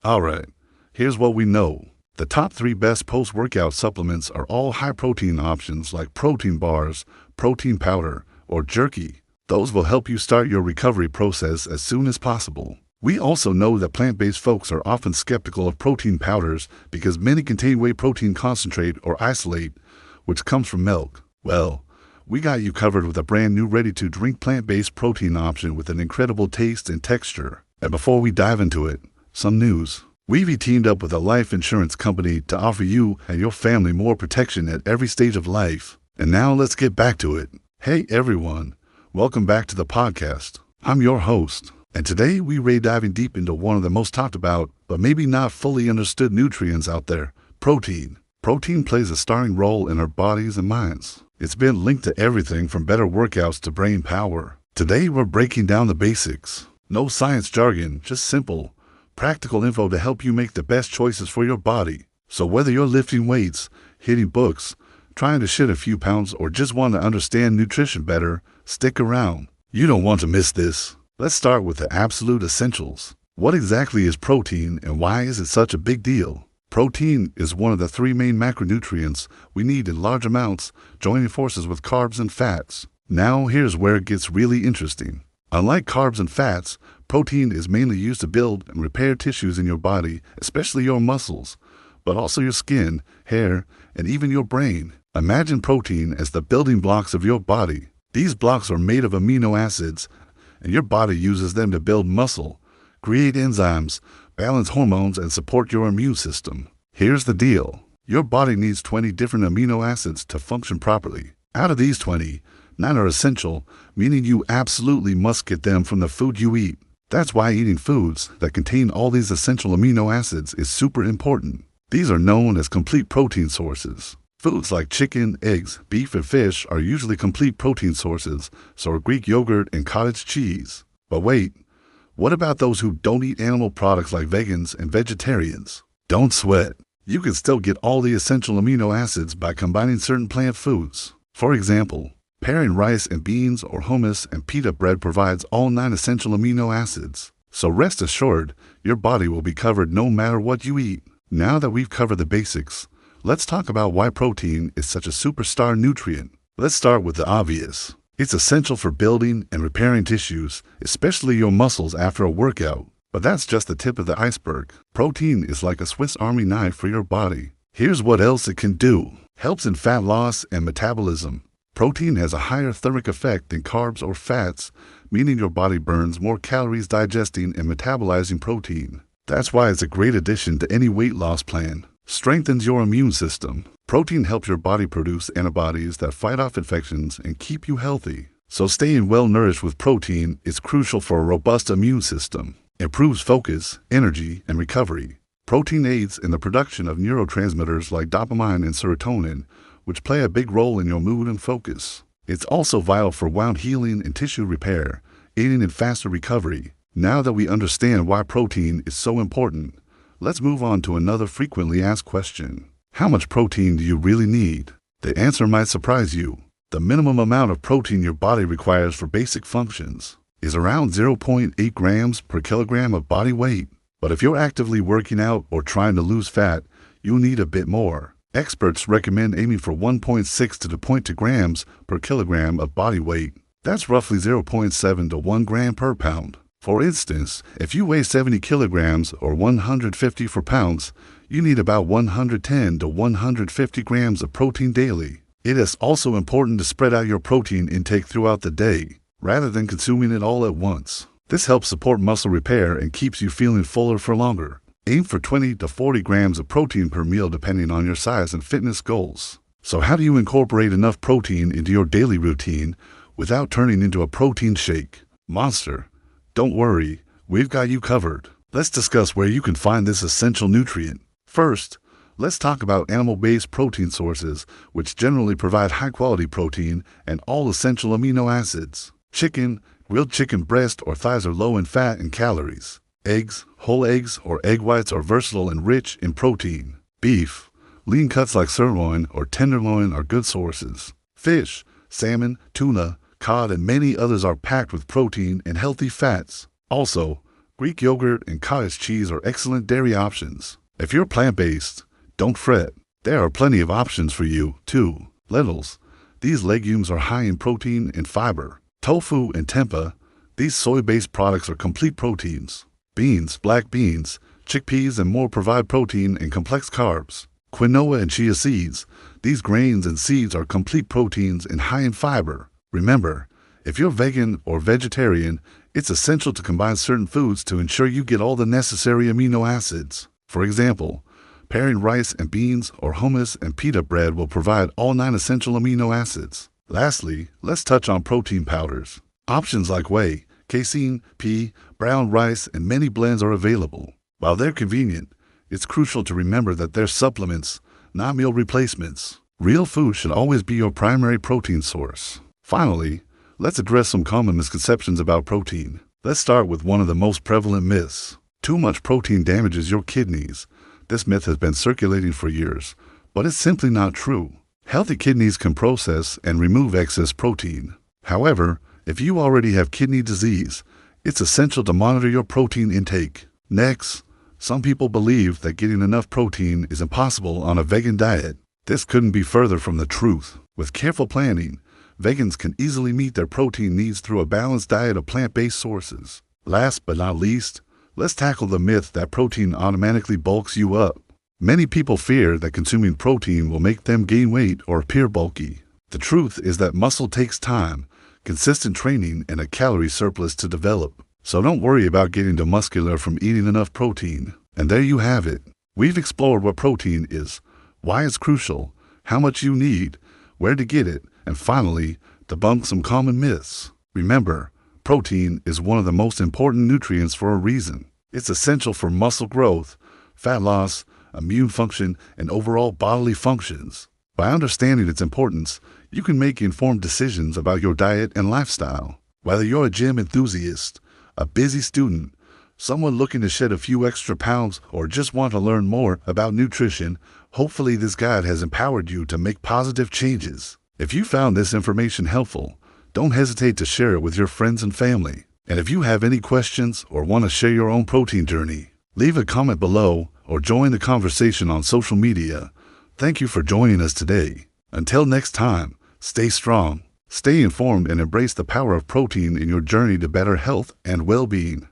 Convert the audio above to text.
Alright, here's what we know. The top 3 best post-workout supplements are all high-protein options like protein bars, protein powder, or jerky. Those will help you start your recovery process as soon as possible. We also know that plant-based folks are often skeptical of protein powders because many contain whey protein concentrate or isolate, which comes from milk. Well, we got you covered with a brand new ready-to-drink plant-based protein option with an incredible taste and texture. And before we dive into it, some news. We've teamed up with a life insurance company to offer you and your family more protection at every stage of life. And now let's get back to it. Hey everyone, welcome back to the podcast. I'm your host, and today we're diving deep into one of the most talked about, but maybe not fully understood nutrients out there, protein. Protein plays a starring role in our bodies and minds. It's been linked to everything from better workouts to brain power. Today we're breaking down the basics. No science jargon, just simple, practical info to help you make the best choices for your body. So whether you're lifting weights, hitting books, trying to shed a few pounds, or just want to understand nutrition better, stick around. You don't want to miss this. Let's start with the absolute essentials. What exactly is protein and why is it such a big deal? Protein is one of the 3 main macronutrients we need in large amounts, joining forces with carbs and fats. Now here's where it gets really interesting. Unlike carbs and fats, protein is mainly used to build and repair tissues in your body, especially your muscles, but also your skin, hair, and even your brain. Imagine protein as the building blocks of your body. These blocks are made of amino acids, and your body uses them to build muscle, create enzymes, balance hormones, and support your immune system. Here's the deal. Your body needs 20 different amino acids to function properly. Out of these 20, 9 are essential, meaning you absolutely must get them from the food you eat. That's why eating foods that contain all these essential amino acids is super important. These are known as complete protein sources. Foods like chicken, eggs, beef, and fish are usually complete protein sources, so are Greek yogurt and cottage cheese. But wait, what about those who don't eat animal products like vegans and vegetarians? Don't sweat. You can still get all the essential amino acids by combining certain plant foods. For example, pairing rice and beans or hummus and pita bread provides all 9 essential amino acids. So rest assured, your body will be covered no matter what you eat. Now that we've covered the basics, let's talk about why protein is such a superstar nutrient. Let's start with the obvious. It's essential for building and repairing tissues, especially your muscles after a workout. But that's just the tip of the iceberg. Protein is like a Swiss Army knife for your body. Here's what else it can do. Helps in fat loss and metabolism. Protein has a higher thermic effect than carbs or fats, meaning your body burns more calories digesting and metabolizing protein. That's why it's a great addition to any weight loss plan. Strengthens your immune system. Protein helps your body produce antibodies that fight off infections and keep you healthy. So staying well nourished with protein is crucial for a robust immune system. Improves focus, energy, and recovery. Protein aids in the production of neurotransmitters like dopamine and serotonin, which play a big role in your mood and focus. It's also vital for wound healing and tissue repair, aiding in faster recovery. Now that we understand why protein is so important, let's move on to another frequently asked question. How much protein do you really need? The answer might surprise you. The minimum amount of protein your body requires for basic functions is around 0.8 grams per kilogram of body weight. But if you're actively working out or trying to lose fat, you'll need a bit more. Experts recommend aiming for 1.6 to 2.2 grams per kilogram of body weight. That's roughly 0.7 to 1 gram per pound. For instance, if you weigh 70 kilograms or 154 pounds, you need about 110 to 150 grams of protein daily. It is also important to spread out your protein intake throughout the day, rather than consuming it all at once. This helps support muscle repair and keeps you feeling fuller for longer. Aim for 20 to 40 grams of protein per meal depending on your size and fitness goals. So how do you incorporate enough protein into your daily routine without turning into a protein shake monster? Don't worry, we've got you covered. Let's discuss where you can find this essential nutrient. First, let's talk about animal-based protein sources, which generally provide high-quality protein and all essential amino acids. Chicken, grilled chicken breast or thighs are low in fat and calories. Eggs, whole eggs or egg whites are versatile and rich in protein. Beef, lean cuts like sirloin or tenderloin are good sources. Fish, salmon, tuna, cod, and many others are packed with protein and healthy fats. Also, Greek yogurt and cottage cheese are excellent dairy options. If you're plant-based, don't fret. There are plenty of options for you, too. Lentils. These legumes are high in protein and fiber. Tofu and tempeh. These soy-based products are complete proteins. Beans, black beans, chickpeas, and more provide protein and complex carbs. Quinoa and chia seeds. These grains and seeds are complete proteins and high in fiber. Remember, if you're vegan or vegetarian, it's essential to combine certain foods to ensure you get all the necessary amino acids. For example, pairing rice and beans or hummus and pita bread will provide all 9 essential amino acids. Lastly, let's touch on protein powders. Options like whey, casein, pea, brown rice, and many blends are available. While they're convenient, it's crucial to remember that they're supplements, not meal replacements. Real food should always be your primary protein source. Finally, let's address some common misconceptions about protein. Let's start with one of the most prevalent myths. Too much protein damages your kidneys. This myth has been circulating for years, but it's simply not true. Healthy kidneys can process and remove excess protein. However, if you already have kidney disease, it's essential to monitor your protein intake. Next, some people believe that getting enough protein is impossible on a vegan diet. This couldn't be further from the truth. With careful planning, vegans can easily meet their protein needs through a balanced diet of plant-based sources. Last but not least, let's tackle the myth that protein automatically bulks you up. Many people fear that consuming protein will make them gain weight or appear bulky. The truth is that muscle takes time, consistent training, and a calorie surplus to develop. So don't worry about getting too muscular from eating enough protein. And there you have it. We've explored what protein is, why it's crucial, how much you need, where to get it, and finally, debunk some common myths. Remember, protein is one of the most important nutrients for a reason. It's essential for muscle growth, fat loss, immune function, and overall bodily functions. By understanding its importance, you can make informed decisions about your diet and lifestyle. Whether you're a gym enthusiast, a busy student, someone looking to shed a few extra pounds, or just want to learn more about nutrition, hopefully this guide has empowered you to make positive changes. If you found this information helpful, don't hesitate to share it with your friends and family. And if you have any questions or want to share your own protein journey, leave a comment below or join the conversation on social media. Thank you for joining us today. Until next time, stay strong, stay informed, and embrace the power of protein in your journey to better health and well-being.